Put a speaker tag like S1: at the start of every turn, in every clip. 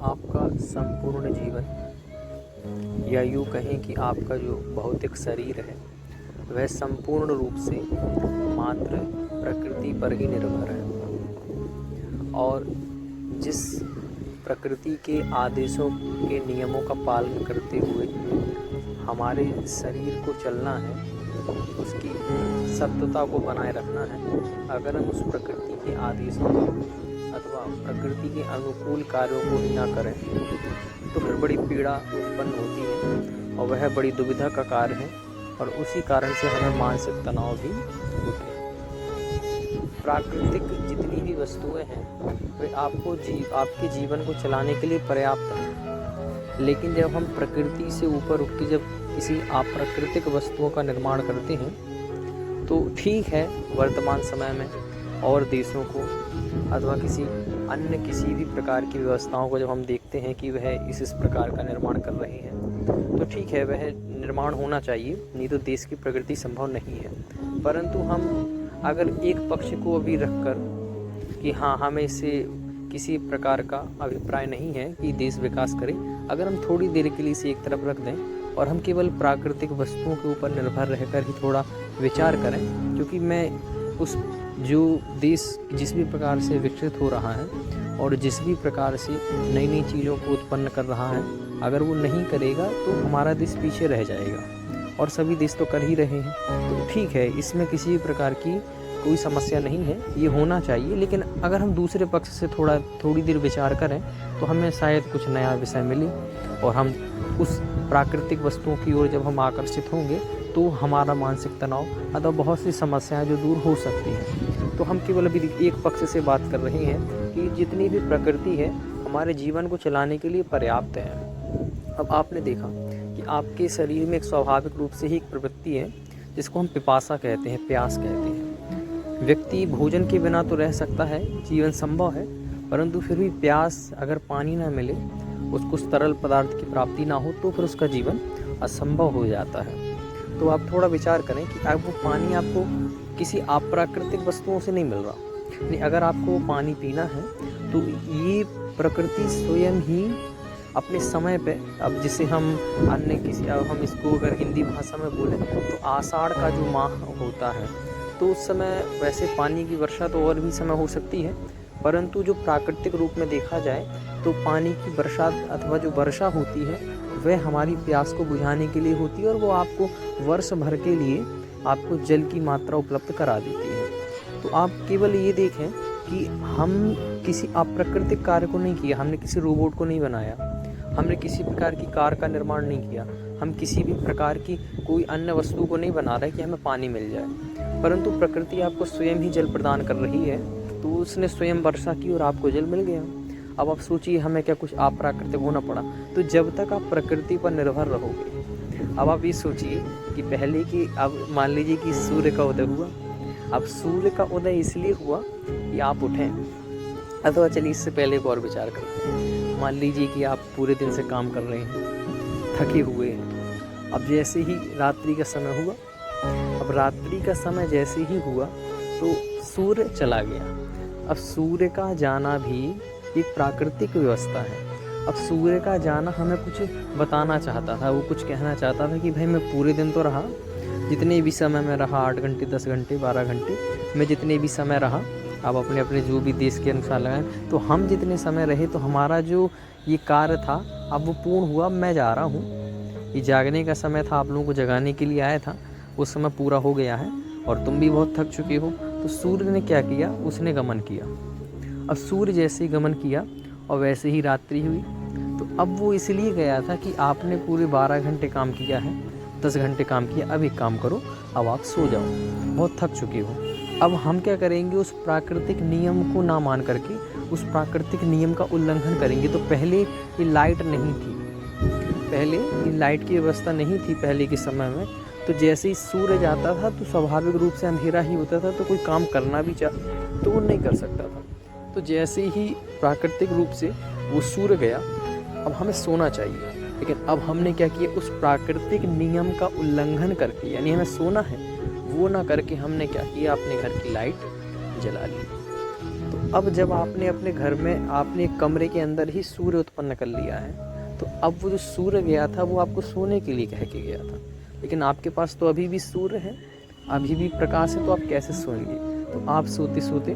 S1: आपका संपूर्ण जीवन या यूँ कहें कि आपका जो भौतिक शरीर है वह संपूर्ण रूप से मात्र प्रकृति पर ही निर्भर है। और जिस प्रकृति के आदेशों के नियमों का पालन करते हुए हमारे शरीर को चलना है, उसकी सत्वता को बनाए रखना है, अगर हम उस प्रकृति के आदेशों को अथवा प्रकृति के अनुकूल कार्यों को ही ना करें तो फिर बड़ी पीड़ा उत्पन्न होती है और वह बड़ी दुविधा का कार्य है और उसी कारण से हमें मानसिक तनाव भी होते हैं। प्राकृतिक जितनी भी वस्तुएं हैं वे आपके जीवन को चलाने के लिए पर्याप्त हैं, लेकिन जब हम प्रकृति से ऊपर उठ के जब किसी अप्राकृतिक वस्तुओं का निर्माण करते हैं तो ठीक है, वर्तमान समय में और देशों को अथवा किसी भी प्रकार की व्यवस्थाओं को जब हम देखते हैं कि वह इस प्रकार का निर्माण कर रहे हैं तो ठीक है, वह निर्माण होना चाहिए, नहीं तो देश की प्रगति संभव नहीं है। परंतु हम अगर एक पक्ष को अभी रखकर कि हाँ, हमें इससे किसी प्रकार का अभिप्राय नहीं है कि देश विकास करे, अगर हम थोड़ी देर के लिए इसे एक तरफ रख दें और हम केवल प्राकृतिक वस्तुओं के ऊपर निर्भर रहकर ही थोड़ा विचार करें, क्योंकि मैं उस जो देश जिस भी प्रकार से विकसित हो रहा है और जिस भी प्रकार से नई नई चीज़ों को उत्पन्न कर रहा है, अगर वो नहीं करेगा तो हमारा देश पीछे रह जाएगा और सभी देश तो कर ही रहे हैं। तो ठीक है, इसमें किसी भी प्रकार की कोई समस्या नहीं है, ये होना चाहिए। लेकिन अगर हम दूसरे पक्ष से थोड़ी देर विचार करें तो हमें शायद कुछ नया विषय मिले और हम उस प्राकृतिक वस्तुओं की ओर जब हम आकर्षित होंगे तो हमारा मानसिक तनाव अथवा बहुत सी समस्याएं जो दूर हो सकती हैं। तो हम केवल अभी एक पक्ष से बात कर रहे हैं कि जितनी भी प्रकृति है हमारे जीवन को चलाने के लिए पर्याप्त है। अब आपने देखा कि आपके शरीर में एक स्वाभाविक रूप से ही एक प्रवृत्ति है जिसको हम पिपासा कहते हैं, प्यास कहते हैं। व्यक्ति भोजन के बिना तो रह सकता है, जीवन संभव है, परंतु फिर भी प्यास अगर पानी ना मिले, उसको तरल पदार्थ की प्राप्ति ना हो तो फिर उसका जीवन असंभव हो जाता है। तो आप थोड़ा विचार करें कि अब वो पानी आपको किसी अप्राकृतिक वस्तुओं से नहीं मिल रहा, नहीं, अगर आपको पानी पीना है तो ये प्रकृति स्वयं ही अपने समय पे, अब जिसे हम हम इसको अगर हिंदी भाषा में बोलें तो आषाढ़ का जो माह होता है तो उस समय वैसे पानी की वर्षा तो और भी समय हो सकती है, परंतु जो प्राकृतिक रूप में देखा जाए तो पानी की वर्षा अथवा जो वर्षा होती है वह हमारी प्यास को बुझाने के लिए होती है और वो आपको वर्ष भर के लिए आपको जल की मात्रा उपलब्ध करा देती है। तो आप केवल ये देखें कि हम किसी अप्राकृतिक कार्य को नहीं किया, हमने किसी रोबोट को नहीं बनाया, हमने किसी प्रकार की कार का निर्माण नहीं किया, हम किसी भी प्रकार की कोई अन्य वस्तु को नहीं बना रहे कि हमें पानी मिल जाए, परंतु प्रकृति आपको स्वयं ही जल प्रदान कर रही है, तो उसने स्वयं वर्षा की और आपको जल मिल गया। अब आप सोचिए, हमें क्या कुछ अप्राकृतिक होना पड़ा? तो जब तक आप प्रकृति पर निर्भर रहोगे, अब आप ये सोचिए कि पहले की, अब मान लीजिए कि सूर्य का उदय हुआ, अब सूर्य का उदय इसलिए हुआ कि आप उठें, अथवा चलिए इससे पहले एक और विचार करते हैं। मान लीजिए कि आप पूरे दिन से काम कर रहे हैं, थके हुए हैं, अब जैसे ही रात्रि का समय हुआ, अब रात्रि का समय जैसे ही हुआ तो सूर्य चला गया। अब सूर्य का जाना भी एक प्राकृतिक व्यवस्था है। अब सूर्य का जाना हमें कुछ बताना चाहता था, वो कुछ कहना चाहता था कि भाई मैं पूरे दिन तो रहा, जितने भी समय में रहा, 8 घंटे, 10 घंटे, 12 घंटे, मैं जितने भी समय रहा, अब अपने अपने जो भी देश के अनुसार लगाएं, तो हम जितने समय रहे तो हमारा जो ये कार्य था अब वो पूर्ण हुआ, मैं जा रहा हूँ। ये जागने का समय था, आप लोगों को जगाने के लिए आया था, उस समय पूरा हो गया है और तुम भी बहुत थक चुके हो। तो सूर्य ने क्या किया? उसने गमन किया। अब सूर्य जैसे ही गमन किया और वैसे ही रात्रि हुई, तो अब वो इसलिए गया था कि आपने पूरे 12 घंटे काम किया है, 10 घंटे काम किया, अब एक काम करो, अब आप सो जाओ, बहुत थक चुके हो। अब हम क्या करेंगे? उस प्राकृतिक नियम को ना मान करके उस प्राकृतिक नियम का उल्लंघन करेंगे। तो पहले ये लाइट नहीं थी, पहले ये लाइट की व्यवस्था नहीं थी पहले के समय में, तो जैसे ही सूर्य जाता था तो स्वाभाविक रूप से अंधेरा ही होता था, तो कोई काम करना भी चाहे तो वो नहीं कर सकता था। तो जैसे ही प्राकृतिक रूप से वो सूर्य गया, अब हमें सोना चाहिए, लेकिन अब हमने क्या किया? उस प्राकृतिक नियम का उल्लंघन करके, यानी हमें सोना है वो ना करके हमने क्या किया? अपने घर की लाइट जला ली। तो अब जब आपने अपने घर में आपने एक कमरे के अंदर ही सूर्य उत्पन्न कर लिया है, तो अब वो जो सूर्य गया था वो आपको सोने के लिए कह के गया था, लेकिन आपके पास तो अभी भी सूर्य है, अभी भी प्रकाश है, तो आप कैसे सोएंगे? तो आप सोते सोते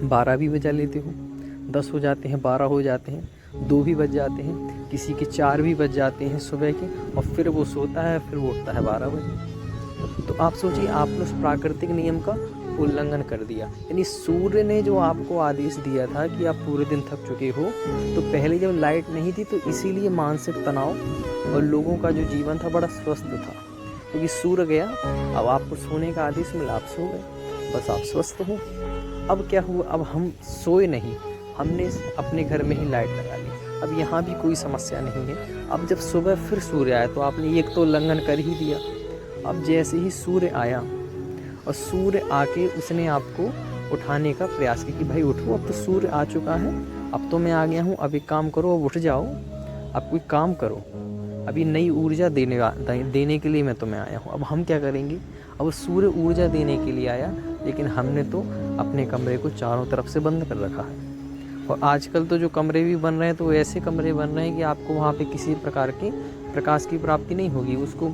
S1: 12 भी बजा लेते हो, 10 हो जाते हैं, 12 हो जाते हैं, 2 भी बज जाते हैं, किसी के 4 भी बज जाते हैं सुबह के, और फिर वो सोता है, फिर वो उठता है 12 बजे। तो आप सोचिए, आपने उस प्राकृतिक नियम का उल्लंघन कर दिया। यानी सूर्य ने जो आपको आदेश दिया था कि आप पूरे दिन थक चुके हो, तो पहले जब लाइट नहीं थी तो इसीलिए मानसिक तनाव और लोगों का जो जीवन था बड़ा स्वस्थ था, क्योंकि सूर्य गया, अब आपको सोने का आदेश मिला, आप सो गए, बस आप स्वस्थ हो। अब क्या हुआ, अब हम सोए नहीं, हमने अपने घर में ही लाइट लगा ली, अब यहाँ भी कोई समस्या नहीं है। अब जब सुबह फिर सूर्य आया तो आपने एक तो उल्लंघन कर ही दिया। अब जैसे ही सूर्य आया और सूर्य आके उसने आपको उठाने का प्रयास किया कि भाई उठो, अब तो सूर्य आ चुका है, अब तो मैं आ गया हूँ, अब एक काम करो, अब उठ जाओ, अब कोई काम करो, अभी नई ऊर्जा देने के लिए मैं तुम्हें आया हूँ। अब हम क्या करेंगे? अब सूर्य ऊर्जा देने के लिए आया, लेकिन हमने तो अपने कमरे को चारों तरफ से बंद कर रखा है। और आजकल तो जो कमरे भी बन रहे हैं तो वो ऐसे कमरे बन रहे हैं कि आपको वहाँ पे किसी प्रकार के प्रकाश की प्राप्ति नहीं होगी। उसको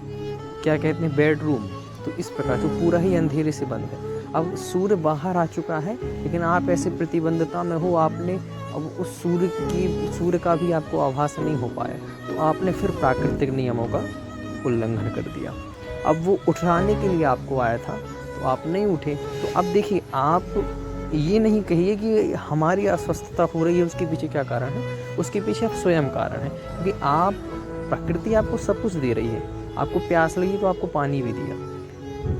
S1: क्या कहते हैं, बेडरूम, तो इस प्रकार से पूरा ही अंधेरे से बंद है। अब सूर्य बाहर आ चुका है, लेकिन आप ऐसे प्रतिबंधता में हो, आपने अब उस सूर्य का भी आपको आभास नहीं हो पाया, तो आपने फिर प्राकृतिक नियमों का उल्लंघन कर दिया। अब वो उठाने के लिए आपको आया था तो आप नहीं उठे। तो अब देखिए, आप ये नहीं कहिए कि हमारी अस्वस्थता हो रही है, उसके पीछे क्या कारण है, उसके पीछे आप स्वयं कारण है, क्योंकि आप प्रकृति आपको सब कुछ दे रही है। आपको प्यास लगी तो आपको पानी भी दिया,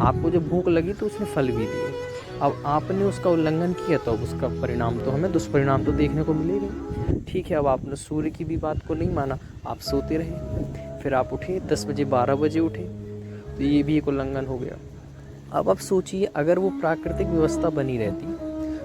S1: आपको जब भूख लगी तो उसने फल भी दिए। अब आपने उसका उल्लंघन किया तो अब उसका परिणाम तो हमें दुष्परिणाम तो देखने को मिलेगा। ठीक है, अब आपने सूर्य की भी बात को नहीं माना, आप सोते रहे, फिर आप उठे 10 बजे 12 बजे उठे, तो ये भी एक उल्लंघन हो गया। अब आप सोचिए, अगर वो प्राकृतिक व्यवस्था बनी रहती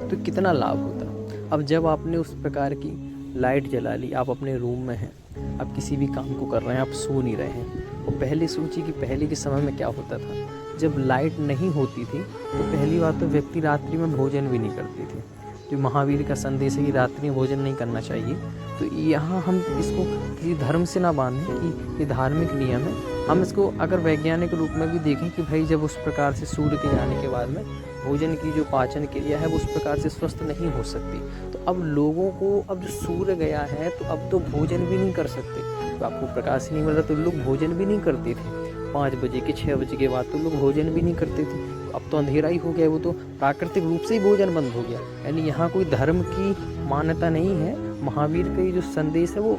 S1: तो कितना लाभ होता। अब जब आपने उस प्रकार की लाइट जला ली, आप अपने रूम में हैं, आप किसी भी काम को कर रहे हैं, आप सो नहीं रहे हैं। और पहले सोचिए कि पहले के समय में क्या होता था, जब लाइट नहीं होती थी तो पहली बात तो व्यक्ति रात्रि में भोजन भी नहीं करते थे। जो महावीर का संदेश है कि रात्रि में भोजन नहीं करना चाहिए, तो यहाँ हम इसको किसी धर्म से ना बांधें कि ये धार्मिक नियम है। हम इसको अगर वैज्ञानिक रूप में भी देखें कि भाई जब उस प्रकार से सूर्य के जाने के बाद में भोजन की जो पाचन क्रिया है वो उस प्रकार से स्वस्थ नहीं हो सकती, तो अब लोगों को, अब जो सूर्य गया है तो अब तो भोजन भी नहीं कर सकते। तो आपको प्रकाश ही नहीं मिल रहा तो लोग भोजन भी नहीं करते थे। 5 बजे के 6 बजे के बाद तो लोग भोजन भी नहीं करते थे। तो अब तो अंधेरा ही हो गया, वो तो प्राकृतिक रूप से ही भोजन बंद हो गया। यानी यहाँ कोई धर्म की मान्यता नहीं है, महावीर का ये जो संदेश है वो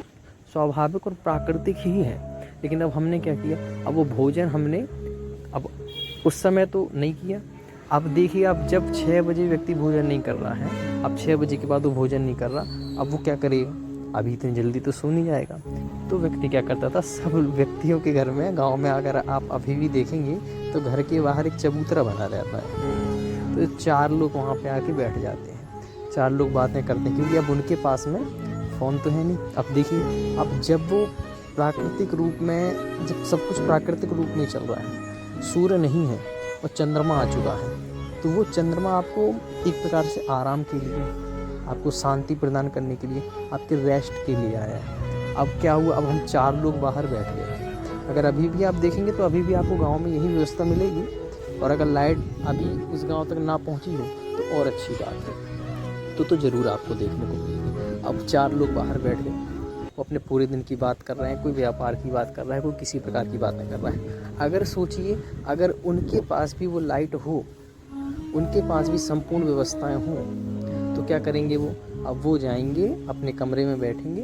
S1: स्वाभाविक और प्राकृतिक ही है। लेकिन अब हमने क्या किया, अब वो भोजन हमने अब उस समय तो नहीं किया। अब देखिए, अब जब 6 बजे व्यक्ति भोजन नहीं कर रहा है, अब 6 बजे के बाद वो भोजन नहीं कर रहा, अब वो क्या करेगा? अभी इतनी जल्दी तो सो नहीं जाएगा। तो व्यक्ति क्या करता था, सब व्यक्तियों के घर में, गांव में अगर आप अभी भी देखेंगे तो घर के बाहर एक चबूतरा बना रहता है, तो 4 लोग वहाँ पे आके बैठ जाते हैं, 4 लोग बातें करते हैं, क्योंकि अब उनके पास में फ़ोन तो है नहीं। अब देखिए, अब जब वो प्राकृतिक रूप में, जब सब कुछ प्राकृतिक रूप में चल रहा है, सूर्य नहीं है और चंद्रमा आ चुका है, तो वो चंद्रमा आपको एक प्रकार से आराम के लिए, आपको शांति प्रदान करने के लिए, आपके रेस्ट के लिए आया है। अब क्या हुआ, अब हम 4 लोग बाहर बैठ गए। अगर अभी भी आप देखेंगे तो अभी भी आपको गांव में यही व्यवस्था मिलेगी, और अगर लाइट अभी उस गांव तक ना पहुंची हो तो और अच्छी बात है, तो ज़रूर आपको देखने को मिलेगी। अब 4 लोग बाहर बैठ गए, वो अपने पूरे दिन की बात कर रहे हैं, कोई व्यापार की बात कर रहा है, कोई किसी प्रकार की बातें कर रहा है। अगर सोचिए, अगर उनके पास भी वो लाइट हो, उनके पास भी संपूर्ण व्यवस्थाएं हों, तो क्या करेंगे वो? अब वो जाएंगे अपने कमरे में बैठेंगे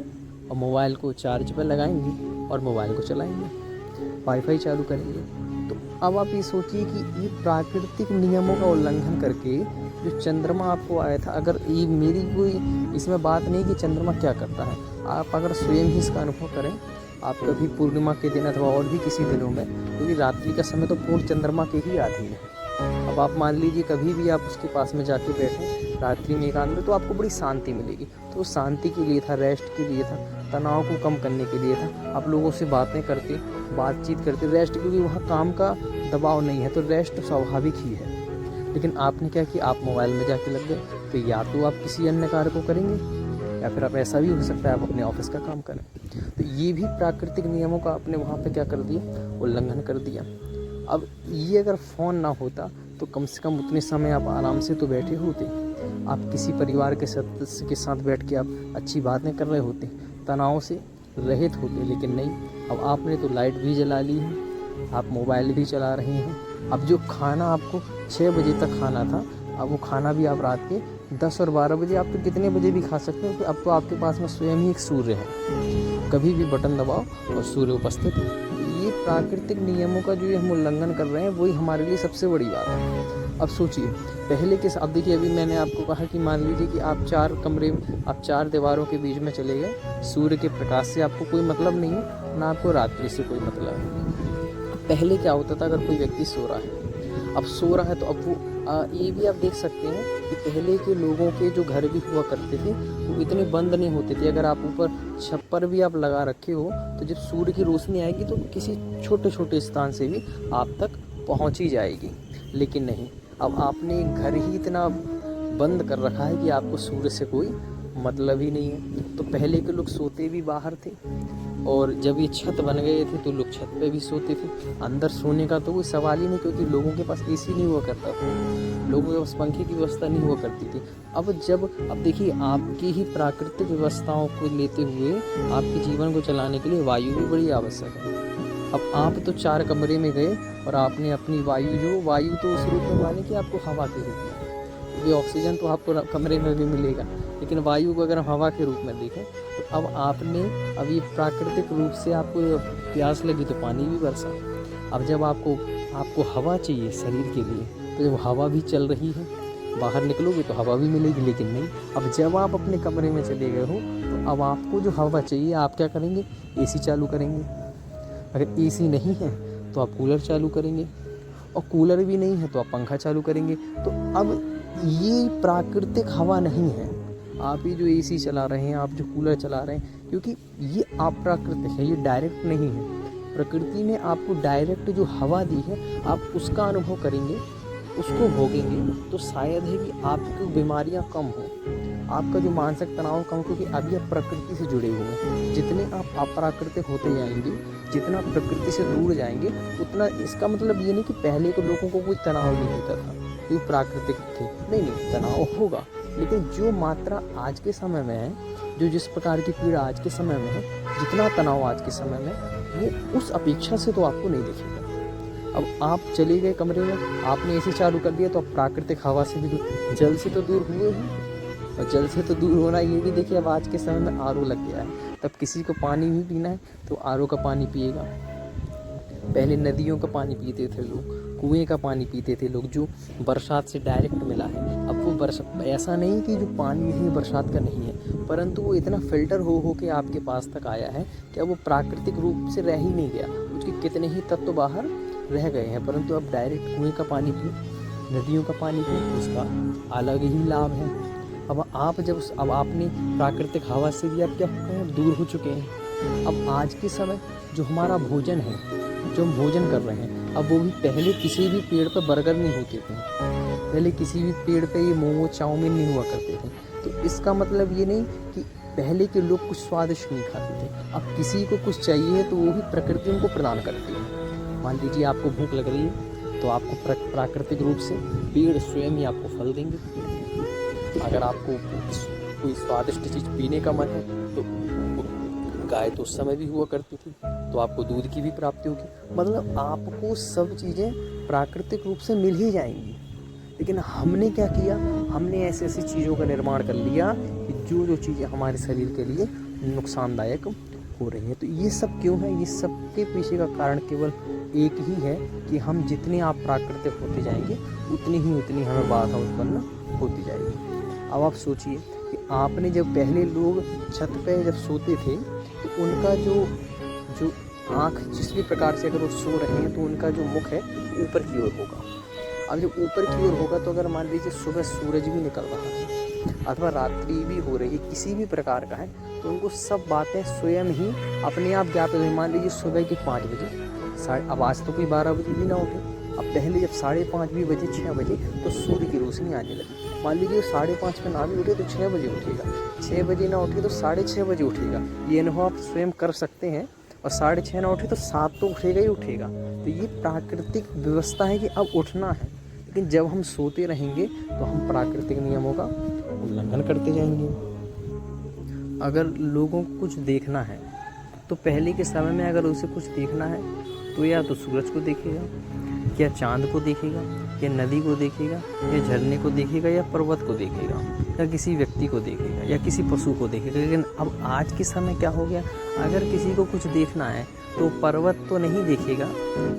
S1: और मोबाइल को चार्ज पर लगाएंगे और मोबाइल को चलाएंगे, वाईफाई चालू करेंगे। तो अब आप ये सोचिए कि ये प्राकृतिक नियमों का उल्लंघन करके जो चंद्रमा आपको आया था, अगर ये मेरी कोई इसमें बात नहीं कि चंद्रमा क्या करता है, आप अगर स्वयं ही इसका अनुभव करें, आप कभी पूर्णिमा के दिन अथवा और भी किसी दिनों में, क्योंकि रात्रि का समय तो पूर्ण चंद्रमा के ही अधीन है। अब आप मान लीजिए कभी भी आप उसके पास में जाके बैठें रात्रि में एकांत में, तो आपको बड़ी शांति मिलेगी। तो शांति के लिए था, रेस्ट के लिए था, तनाव को कम करने के लिए था। आप लोगों से बातें करते, बातचीत करते, रेस्ट, क्योंकि वहाँ काम का दबाव नहीं है, तो रेस्ट स्वाभाविक ही है। लेकिन आपने क्या किया, आप मोबाइल में जाके लग गए,
S2: तो या तो आप किसी अन्य कार्य को करेंगे, या फिर आप ऐसा भी हो सकता है आप अपने ऑफिस का काम करें। तो ये भी प्राकृतिक नियमों का आपने वहाँ पे क्या कर दिया, उल्लंघन कर दिया। अब ये अगर फ़ोन ना होता तो कम से कम उतने समय आप आराम से तो बैठे होते, आप किसी परिवार के सदस्य के साथ बैठ के आप अच्छी बातें कर रहे होते, तनाव से रहित होते। लेकिन नहीं, अब आपने तो लाइट भी जला ली है, आप मोबाइल भी चला रहे हैं। अब जो खाना आपको 6 बजे तक खाना था, अब वो खाना भी आप रात के 10 और 12 बजे आप तो कितने बजे भी खा सकते हो, अब तो आपके पास में स्वयं ही एक सूर्य है, कभी भी बटन दबाओ और सूर्य उपस्थित है। ये प्राकृतिक नियमों का जो ये हम उल्लंघन कर रहे हैं वही हमारे लिए सबसे बड़ी बात है। अब सोचिए पहले के, अब देखिए अभी मैंने आपको कहा कि मान लीजिए कि आप 4 कमरे, आप 4 दीवारों के बीच में चले गए, सूर्य के प्रकाश से आपको कोई मतलब नहीं है, ना आपको रात्रि से कोई मतलब है। पहले क्या होता था, अगर कोई व्यक्ति सो रहा है, अब सो रहा है तो अब वो ये भी आप देख सकते हैं कि पहले के लोगों के जो घर भी हुआ करते थे वो इतने बंद नहीं होते थे। अगर आप ऊपर छप्पर भी आप लगा रखे हो तो जब सूर्य की रोशनी आएगी तो किसी छोटे छोटे स्थान से भी आप तक पहुंच ही जाएगी। लेकिन नहीं, अब आपने घर ही इतना बंद कर रखा है कि आपको सूर्य से कोई मतलब ही नहीं है। तो पहले के लोग सोते भी बाहर थे, और जब ये छत बन गए थे तो लोग छत पे भी सोते थे। अंदर सोने का तो कोई सवाल ही नहीं, क्योंकि लोगों के पास एसी नहीं हुआ करता था, लोगों के पास पंखे की व्यवस्था नहीं हुआ करती थी। अब देखिए आपकी ही प्राकृतिक व्यवस्थाओं को लेते हुए आपके जीवन को चलाने के लिए वायु भी बड़ी आवश्यक है। अब आप तो 4 कमरे में गए और आपने अपनी वायु तो उस रूप में माने कि आपको हवा के रूप में, क्योंकि ऑक्सीजन तो आपको कमरे में भी मिलेगा, लेकिन वायु को अगर हम हवा के रूप में देखें तो अब ये प्राकृतिक रूप से आपको प्यास लगी तो पानी भी बरसा। अब जब आपको हवा चाहिए शरीर के लिए, तो जब हवा भी चल रही है, बाहर निकलोगे तो हवा भी मिलेगी। लेकिन नहीं, अब जब आप अपने कमरे में चले गए हो तो अब आपको जो हवा चाहिए आप क्या करेंगे, एसी चालू करेंगे। अगर एसी नहीं है तो आप कूलर चालू करेंगे, और कूलर भी नहीं है तो आप पंखा चालू करेंगे। तो अब ये प्राकृतिक हवा नहीं है, आप ही जो एसी चला रहे हैं, आप जो कूलर चला रहे हैं, क्योंकि ये अप्राकृतिक है, ये डायरेक्ट नहीं है। प्रकृति ने आपको डायरेक्ट जो हवा दी है आप उसका अनुभव करेंगे, उसको भोगेंगे, तो शायद है कि आपकी बीमारियां कम हो, आपका जो मानसिक तनाव कम, क्योंकि अभी आप प्रकृति से जुड़े हुए हैं। जितने आप अप्राकृतिक होते जाएंगे, जितना प्रकृति से दूर जाएंगे, उतना, इसका मतलब ये नहीं कि पहले के लोगों को कोई तनाव नहीं होता था, ये प्राकृतिक थे, नहीं, तनाव होगा, लेकिन जो मात्रा आज के समय में है, जो जिस प्रकार की पीड़ा आज के समय में है, जितना तनाव आज के समय में, वो उस अपेक्षा से तो आपको नहीं दिखेगा। अब आप चले गए कमरे में, आपने एसी चालू कर दिया तो अब प्राकृतिक हवा से भी दूर, जल से तो दूर हुए ही, और जल से तो दूर होना ये भी देखिए अब आज के समय में आरओ लग गया है। तब किसी को पानी भी पीना है तो आरओ का पानी पिएगा। पहले नदियों का पानी पीते थे लोग, कुएं का पानी पीते थे लोग, जो बरसात से डायरेक्ट मिला है। अब वो ऐसा नहीं कि जो पानी है बरसात का नहीं है, परंतु वो इतना फिल्टर हो के आपके पास तक आया है कि अब वो प्राकृतिक रूप से रह ही नहीं गया, उसके कितने ही तत्व बाहर रह गए हैं। परंतु अब डायरेक्ट कुएं का पानी पिए, नदियों का पानी पिए, उसका अलग ही लाभ है। अब आपने प्राकृतिक हवा से भी आप क्या हो गए हैं, दूर हो चुके हैं। अब आज के समय जो हमारा भोजन है, जो हम भोजन कर रहे हैं, अब वो भी पहले किसी भी पेड़ पर बर्गर नहीं होते थे, पहले किसी भी पेड़ पे ये मोमो चाउमीन नहीं हुआ करते थे। तो इसका मतलब ये नहीं कि पहले के लोग कुछ स्वादिष्ट नहीं खाते थे। अब किसी को कुछ चाहिए तो वो भी प्रकृति उनको प्रदान करती है। मान लीजिए आपको भूख लग रही है तो आपको प्राकृतिक रूप से पेड़ स्वयं ही आपको फल देंगे। अगर आपको कोई स्वादिष्ट चीज़ पीने का मन है तो गाय तो उस समय भी हुआ करती थी, तो आपको दूध की भी प्राप्ति होगी। मतलब आपको सब चीज़ें प्राकृतिक रूप से मिल ही जाएंगी। लेकिन हमने क्या किया, हमने ऐसी ऐसी चीज़ों का निर्माण कर लिया कि जो चीज़ें हमारे शरीर के लिए नुकसानदायक हो रही हैं। तो ये सब क्यों है, ये सब के पीछे का कारण केवल एक ही है कि हम जितने आप प्राकृतिक होते जाएंगे उतनी हमें बाधा उत्पन्न होती जाएगी। अब आप सोचिए कि आपने जब पहले लोग छत पे जब सोते थे तो उनका जो आँख जिस भी प्रकार से अगर वो सो रहे हैं तो उनका जो मुख है ऊपर की ओर होगा। अब जब ऊपर की ओर होगा तो अगर मान लीजिए सुबह सूरज भी निकल रहा है अथवा रात्रि भी हो रही है, किसी भी प्रकार का है, तो उनको सब बातें स्वयं ही अपने आप ज्ञात हो। मान लीजिए सुबह के 5 बजे, अब आज तो कोई 12 बजे भी ना उठे, अब पहले जब 5:30 भी बजे 6 बजे तो सूर्य की रोशनी आने लगी। मान लीजिए वो 5:30 पे ना भी उठे तो 6 बजे उठेगा, 6 बजे ना उठे तो 6:30 बजे उठेगा। ये अनुभव आप स्वयं कर सकते हैं। और 6:30 ना उठे तो 7 तो उठेगा ही उठेगा। तो ये प्राकृतिक व्यवस्था है कि अब उठना है। लेकिन जब हम सोते रहेंगे तो हम प्राकृतिक नियमों का उल्लंघन करते जाएंगे। अगर लोगों को कुछ देखना है तो पहले के समय में अगर उसे कुछ देखना है तो या तो सूरज को देखेगा, या चांद को देखेगा, या नदी को देखेगा, या झरने को देखेगा, या पर्वत को देखेगा, या किसी व्यक्ति को देखेगा, या किसी पशु को देखेगा। लेकिन अब आज के समय क्या हो गया, अगर किसी को कुछ देखना है तो पर्वत तो नहीं देखेगा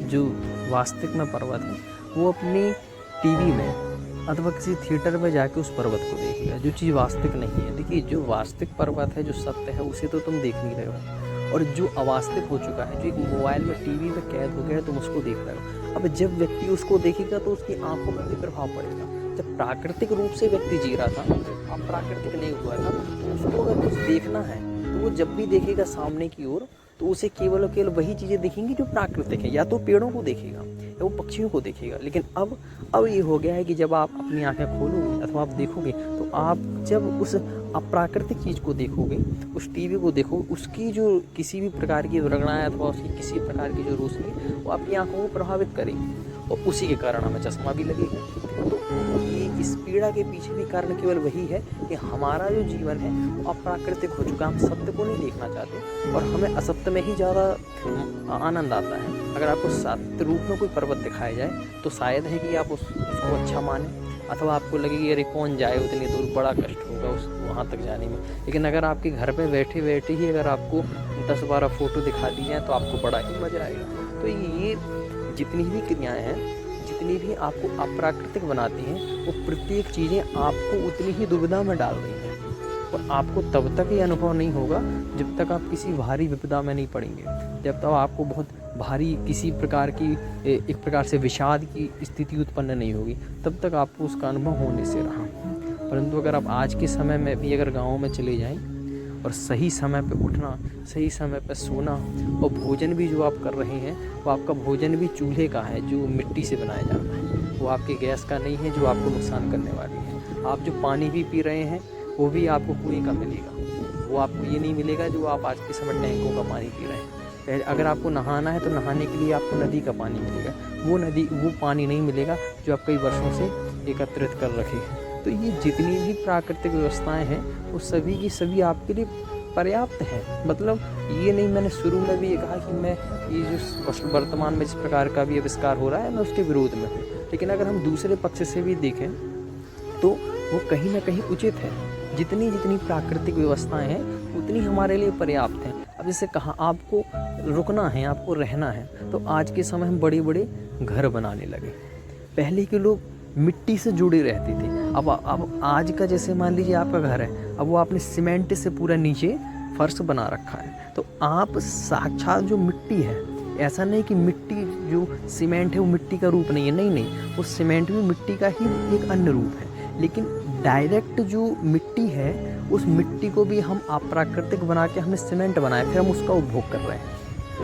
S2: जो वास्तविक में पर्वत है, वो अपनी टीवी में अथवा किसी थिएटर में जाके उस पर्वत को देखेगा, जो चीज़ वास्तविक नहीं है। देखिए, जो वास्तविक पर्वत है, जो सत्य है, उसे तो तुम देख नहीं रहे हो, और जो अवास्तविक हो चुका है, जो एक मोबाइल में टीवी में कैद हो गया है, तुम उसको देख रहे हो। अब जब व्यक्ति उसको देखेगा तो उसकी आंखों पर भी प्रभाव पड़ेगा। जब प्राकृतिक रूप से व्यक्ति जी रहा था, अब प्राकृतिक नहीं हुआ था, तो उसको अगर कुछ देखना है तो वो जब भी देखेगा सामने की ओर, तो उसे केवल और केवल वही चीज़ें दिखेंगी जो प्राकृतिक है। या तो पेड़ों को देखेगा या वो पक्षियों को देखेगा। लेकिन अब ये हो गया है कि जब आप अपनी आंखें खोलोगे अथवा आप देखोगे, तो आप जब उस अप्राकृतिक चीज़ को देखोगे, उस टीवी को देखोगे, उसकी जो किसी भी प्रकार की रगड़ाएँ अथवा उसकी किसी प्रकार की जो रोशनी, वो आपकी आंखों को प्रभावित करेगी, और उसी के कारण हमें चश्मा भी लगेगा। तो ये इस पीड़ा के पीछे भी कारण केवल वही है कि हमारा जो जीवन है वो अप्राकृतिक हो चुका है। हम सत्य को नहीं देखना चाहते और हमें असत्य में ही ज़्यादा आनंद आता है। अगर आपको सत्य रूप में कोई पर्वत दिखाया जाए तो शायद है कि आप उसको अच्छा माने, अथवा आपको लगे कि अरे कौन जाए उतनी दूर, बड़ा कष्ट होगा उस वहाँ तक जाने में। लेकिन अगर आपके घर पे बैठे बैठे ही अगर आपको 10-12 फ़ोटो दिखा दी जाए तो आपको बड़ा ही मज़ा आएगा। तो ये जितनी भी क्रियाएँ हैं, जितनी भी आपको अप्राकृतिक बनाती हैं, वो प्रत्येक चीज़ें आपको उतनी ही दुविधा में डाल रही हैं। और आपको तब तक ये अनुभव नहीं होगा जब तक आप किसी भारी विपदा में नहीं पड़ेंगे, जब तक आपको बहुत भारी किसी प्रकार की एक प्रकार से विषाद की स्थिति उत्पन्न नहीं होगी, तब तक आपको उसका अनुभव होने से रहा। परंतु अगर आप आज के समय में भी अगर गाँव में चले जाएं और सही समय पे उठना, सही समय पे सोना, और भोजन भी जो आप कर रहे हैं वो आपका भोजन भी चूल्हे का है जो मिट्टी से बनाया जाता है, वो आपके गैस का नहीं है जो आपको नुकसान करने वाली है। आप जो पानी भी पी रहे हैं वो भी आपको कुएं का मिलेगा, वो आपको ये नहीं मिलेगा जो आप आज के समय टैंकों का पानी पी रहे हैं। पहले अगर आपको नहाना है तो नहाने के लिए आपको नदी का पानी मिलेगा, वो पानी नहीं मिलेगा जो आप कई वर्षों से एकत्रित कर रखे हैं। तो ये जितनी भी प्राकृतिक व्यवस्थाएं हैं वो सभी की सभी आपके लिए पर्याप्त है। मतलब ये नहीं, मैंने शुरू में भी ये कहा कि मैं ये जो वर्तमान में जिस प्रकार का भी आविष्कार हो रहा है मैं उसके विरोध में हूँ। लेकिन अगर हम दूसरे पक्ष से भी देखें तो वो कहीं ना कहीं उचित है। जितनी जितनी प्राकृतिक व्यवस्थाएं हैं उतनी हमारे लिए पर्याप्त हैं। अब जैसे कहा आपको रुकना है, आपको रहना है, तो आज के समय हम बड़े बड़े घर बनाने लगे। पहले के लोग मिट्टी से जुड़े रहते थे। अब आज का जैसे मान लीजिए आपका घर है, अब वो आपने सीमेंट से पूरा नीचे फर्श बना रखा है। तो आप साक्षात जो मिट्टी है, ऐसा नहीं कि मिट्टी जो सीमेंट है वो मिट्टी का रूप नहीं है, नहीं, वो सीमेंट भी मिट्टी का ही एक अन्य रूप है। लेकिन डायरेक्ट जो मिट्टी है उस मिट्टी को भी हम अप्राकृतिक बना के हमने सीमेंट बनाया, फिर हम उसका उपभोग कर रहे हैं।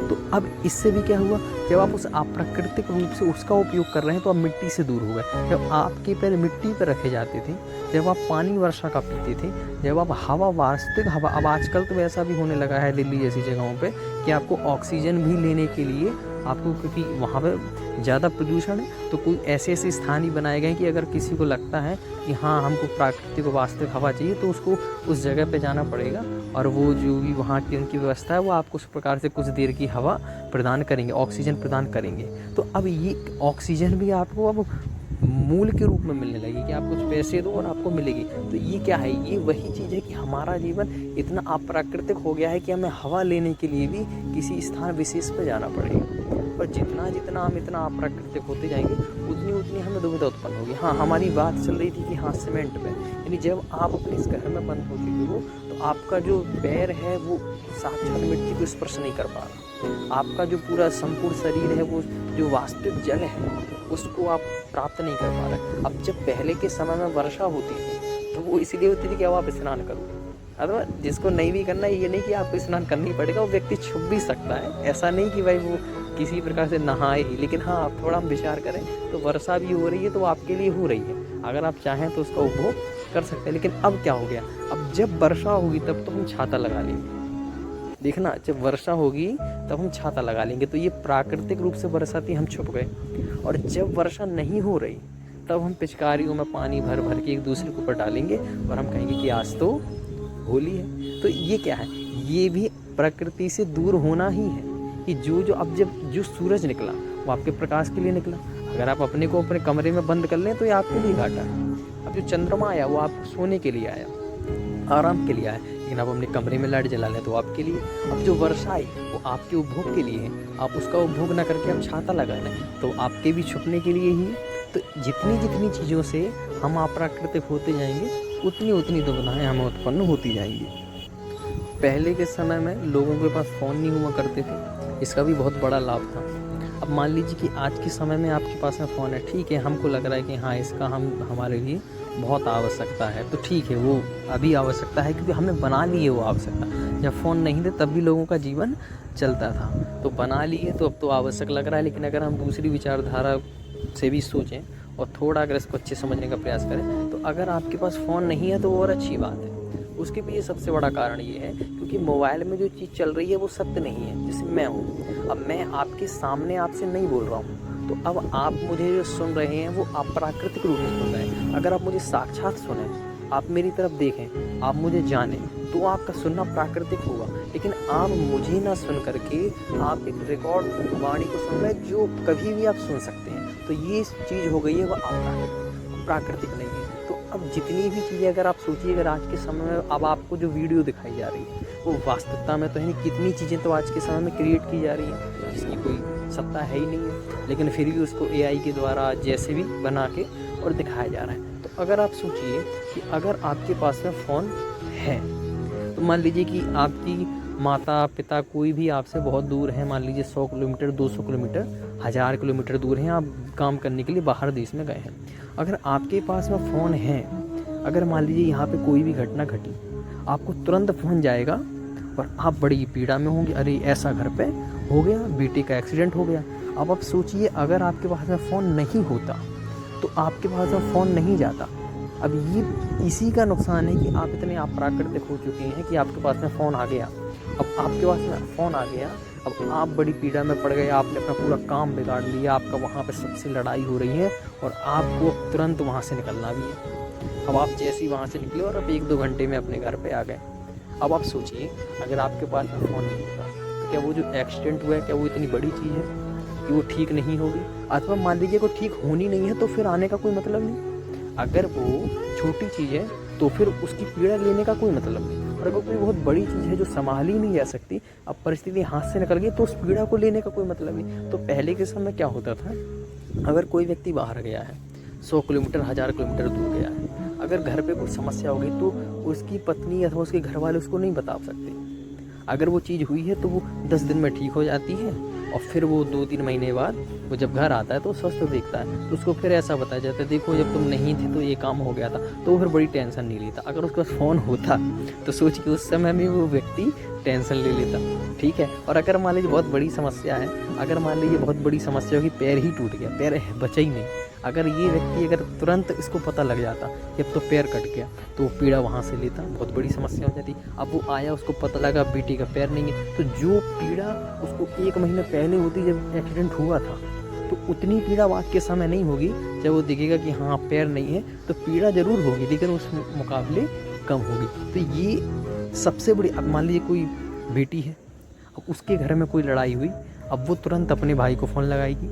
S2: तो अब इससे भी क्या हुआ, जब आप उस अप्राकृतिक रूप से उसका उपयोग कर रहे हैं तो आप मिट्टी से दूर हो गए। जब आपके पैर मिट्टी पर रखे जाते थे, जब आप पानी वर्षा का पीते थे, जब आप हवा, वास्तविक हवा, अब आजकल तो वैसा भी होने लगा है दिल्ली जैसी जगहों पे कि आपको ऑक्सीजन भी लेने के लिए आपको, क्योंकि वहाँ पे ज़्यादा प्रदूषण है, तो कोई ऐसे ऐसे स्थान ही बनाए गए कि अगर किसी को लगता है कि हाँ हमको प्राकृतिक वास्तविक हवा चाहिए तो उसको उस जगह पे जाना पड़ेगा, और वो जो भी वहाँ की उनकी व्यवस्था है वो आपको उस प्रकार से कुछ देर की हवा प्रदान करेंगे, ऑक्सीजन प्रदान करेंगे। तो अब ये ऑक्सीजन भी आपको अब मूल के रूप में मिलने लगी कि आप कुछ पैसे दो और आपको मिलेगी। तो ये क्या है, ये वही चीज़ है कि हमारा जीवन इतना अप्राकृतिक हो गया है कि हमें हवा लेने के लिए भी किसी स्थान विशेष पर जाना पड़ेगा। और जितना जितना हम इतना अप्राकृतिक होते जाएंगे उतनी उतनी हमें दुविधा उत्पन्न होगी। हाँ, हमारी बात चल रही थी कि हाँ सीमेंट पे, यानी जब आप अपने इस घर में बंद हो चुके हो तो आपका जो पैर है वो साक्षात मिट्टी को स्पर्श नहीं कर पा रहा, आपका जो पूरा संपूर्ण शरीर है वो जो वास्तविक जल है उसको आप प्राप्त नहीं कर पा रहे। अब जब पहले के समय में वर्षा होती थी तो वो इसलिए होती थी कि अब आप स्नान करो,
S1: अथवा जिसको नहीं भी करना है, ये नहीं कि आपको स्नान करना ही पड़ेगा, वो व्यक्ति छुप भी सकता है। ऐसा नहीं कि भाई वो किसी प्रकार से नहाए ही, लेकिन हाँ आप थोड़ा हम विचार करें तो वर्षा भी हो रही है तो वो आपके लिए हो रही है, अगर आप चाहें तो उसका उपभोग कर सकते हैं। लेकिन अब क्या हो गया, अब जब वर्षा होगी तब तो हम छाता लगा लेंगे। देखना, जब वर्षा होगी तब हम छाता लगा लेंगे, तो ये प्राकृतिक रूप से बरसाती हम छुप गए। और जब वर्षा नहीं हो रही तब हम पिचकारियों में पानी भर भर के एक दूसरे के ऊपर डालेंगे और हम कहेंगे कि आज तो होली है। तो ये क्या है, ये भी प्रकृति से दूर होना ही है कि जो अब जब जो सूरज निकला वो आपके प्रकाश के लिए निकला। अगर आप अपने को अपने कमरे में बंद कर लें तो ये आपके लिए घाटा है। अब जो चंद्रमा आया वो आपको सोने के लिए आया, आराम के लिए आया, लेकिन आप अपने कमरे में लाइट जला लें तो आपके लिए। अब जो वर्षा आई वो आपके उपभोग के लिए है, आप उसका उपभोग ना करके आप छाता लगा लें तो आपके भी छुपने के लिए ही। तो जितनी जितनी चीज़ों से हम अप्राकृतिक होते जाएंगे उतनी उतनी दुविधाएँ हमें उत्पन्न होती जाएंगी। पहले के समय में लोगों के पास फ़ोन नहीं हुआ करते थे, इसका भी बहुत बड़ा लाभ था। अब मान लीजिए कि आज के समय में आपके पास में फ़ोन है, ठीक है, हमको लग रहा है कि हाँ इसका हमारे लिए बहुत आवश्यकता है, तो ठीक है वो अभी आवश्यकता है क्योंकि हमने बना ली है वो आवश्यकता। जब फ़ोन नहीं थे तब भी लोगों का जीवन चलता था, तो बना लिए तो अब तो आवश्यक लग रहा है। लेकिन अगर हम दूसरी विचारधारा से भी सोचें और थोड़ा अगर इसको अच्छे समझने का प्रयास करें, तो अगर आपके पास फ़ोन नहीं है तो और अच्छी बात है। उसके पीछे सबसे बड़ा कारण ये है क्योंकि मोबाइल में जो चीज़ चल रही है वो सत्य नहीं है। जैसे मैं हूँ, अब मैं आपके सामने आपसे नहीं बोल रहा हूँ, तो अब आप मुझे जो सुन रहे हैं वो अप्राकृतिक रूप से सुन रहे हैं। अगर आप मुझे साक्षात सुने, आप मेरी तरफ देखें, आप मुझे जानें, तो आपका सुनना प्राकृतिक होगा। लेकिन आप मुझे ना सुन करके आप एक रिकॉर्ड वाणी को सुन रहे हैं जो कभी भी आप सुन सकते हैं, तो ये चीज़ हो गई है वह प्राकृतिक नहीं है। तो अब जितनी भी चीज़ें अगर आप सोचिए, अगर आज के समय में अब आपको जो वीडियो दिखाई जा रही है वो वास्तविकता में तो है नहीं, कितनी चीज़ें तो आज के समय में क्रिएट की जा रही हैं जिसकी कोई सत्ता है ही नहीं है, लेकिन फिर भी उसको AI के द्वारा जैसे भी बना के और दिखाया जा रहा है। तो अगर आप सोचिए कि अगर आपके पास में फ़ोन है, तो मान लीजिए कि आपकी माता पिता कोई भी आपसे बहुत दूर है, मान लीजिए 100 किलोमीटर, 200 किलोमीटर, 1000 किलोमीटर दूर हैं, आप काम करने के लिए बाहर देश में गए हैं। अगर आपके पास में फ़ोन है, अगर मान लीजिए यहाँ पे कोई भी घटना घटी, आपको तुरंत फ़ोन जाएगा और आप बड़ी पीड़ा में होंगे, अरे ऐसा घर पे हो गया, बेटे का एक्सीडेंट हो गया। अब आप सोचिए अगर आपके पास में फ़ोन नहीं होता तो आपके पास में फ़ोन नहीं जाता। अब ये इसी का नुकसान है कि आप इतने अप्राकृतिक हो चुके हैं कि आपके पास में फ़ोन आ गया। अब आपके पास में फ़ोन आ गया, अब आप बड़ी पीड़ा में पड़ गए, आपने अपना पूरा काम बिगाड़ लिया, आपका वहाँ पे सबसे लड़ाई हो रही है और आपको तुरंत वहाँ से निकलना भी है। अब आप जैसे ही वहाँ से निकले और अब 1-2 घंटे में अपने घर पे आ गए। अब आप सोचिए अगर आपके पास में फ़ोन नहीं होता तो क्या वो जो एक्सीडेंट हुआ है क्या वो इतनी बड़ी चीज़ है कि वो ठीक नहीं होगी? अथवा मान लीजिए को ठीक होनी नहीं है तो फिर आने का कोई मतलब नहीं। अगर वो छोटी चीज़ है तो फिर उसकी पीड़ा लेने का कोई मतलब नहीं। और अगर कोई बहुत बड़ी चीज़ है जो संभाल ही नहीं जा सकती, अब परिस्थिति हाथ से निकल गई, तो उस पीड़ा को लेने का कोई मतलब नहीं। तो पहले के समय क्या होता था, अगर कोई व्यक्ति बाहर गया है, 100 किलोमीटर 1000 किलोमीटर दूर गया है, अगर घर पे कोई समस्या हो गई तो उसकी पत्नी अथवा उसके घर वाले उसको नहीं बता सकते। अगर वो चीज़ हुई है तो वो 10 दिन में ठीक हो जाती है और फिर वो 2-3 महीने बाद वो जब घर आता है तो स्वस्थ देखता है, तो उसको फिर ऐसा बताया जाता है, देखो जब तुम नहीं थे तो ये काम हो गया था, तो वो फिर बड़ी टेंशन नहीं लेता। अगर उसके पास फ़ोन होता तो सोच के उस समय में वो व्यक्ति टेंशन ले लेता, ठीक है। और अगर मान लीजिए बहुत बड़ी समस्या है, अगर मान लीजिए बहुत बड़ी समस्या होगी, पैर ही टूट गया, पैर बचा ही नहीं, अगर ये व्यक्ति अगर तुरंत इसको पता लग जाता कि अब तो पैर कट गया, तो वो पीड़ा वहाँ से लेता, बहुत बड़ी समस्या हो जाती। अब वो आया, उसको पता लगा बेटी का पैर नहीं है, तो जो पीड़ा उसको 1 महीने पहले होती जब एक्सीडेंट हुआ था, तो उतनी पीड़ा आज के समय नहीं होगी। जब वो देखेगा कि हाँ पैर नहीं है तो पीड़ा ज़रूर होगी, लेकिन उस मुकाबले कम होगी। तो ये सबसे बड़ी, अब मान लीजिए कोई बेटी है, अब उसके घर में कोई लड़ाई हुई, अब वो तुरंत अपने भाई को फ़ोन लगाएगी,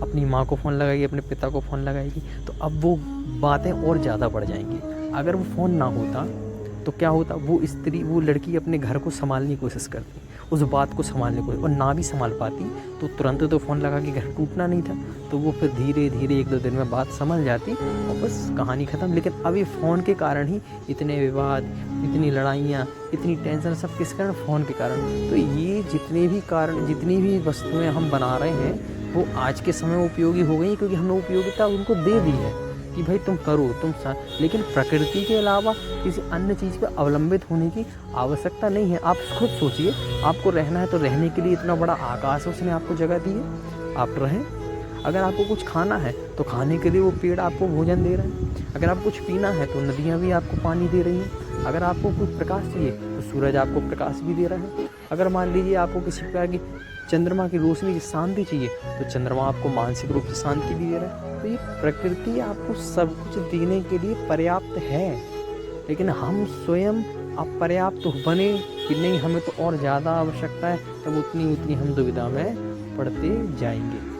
S1: अपनी माँ को फ़ोन लगाएगी, अपने पिता को फ़ोन लगाएगी, तो अब वो बातें और ज़्यादा बढ़ जाएंगी। अगर वो फ़ोन ना होता तो क्या होता, वो लड़की अपने घर को संभालने की कोशिश करती, उस बात को संभालने को, और ना भी संभाल पाती तो तुरंत तो फ़ोन लगा के घर टूटना नहीं था, तो वो फिर धीरे धीरे 1-2 दिन में बात संभल जाती और बस कहानी ख़त्म। लेकिन अभी फ़ोन के कारण ही इतने विवाद, इतनी लड़ाइयाँ, इतनी टेंशन, सब किस कारण? फ़ोन के कारण। तो ये जितनी भी वस्तुएँ हम बना रहे हैं वो आज के समय में उपयोगी हो गई, क्योंकि हमने उपयोगिता उनको दे दी है
S2: कि भाई तुम करो लेकिन प्रकृति के अलावा किसी अन्य चीज़ पर अवलंबित होने की आवश्यकता नहीं है। आप खुद सोचिए, आपको रहना है तो रहने के लिए इतना बड़ा आकाश उसने आपको जगह दी है, आप रहें। अगर आपको कुछ खाना है तो खाने के लिए वो पेड़ आपको भोजन दे रहे हैं। अगर आपको कुछ पीना है तो नदियाँ भी आपको पानी दे रही हैं। अगर आपको कुछ प्रकाश चाहिए तो सूरज आपको प्रकाश भी दे रहा है। अगर मान लीजिए आपको किसी प्रकार की चंद्रमा की रोशनी की शांति चाहिए तो चंद्रमा आपको मानसिक रूप से शांति भी दे रहा है। तो ये प्रकृति आपको सब कुछ देने के लिए पर्याप्त है, लेकिन हम स्वयं अपर्याप्त बने कि नहीं हमें तो और ज़्यादा आवश्यकता है, तब उतनी हम दुविधा में पड़ते जाएंगे।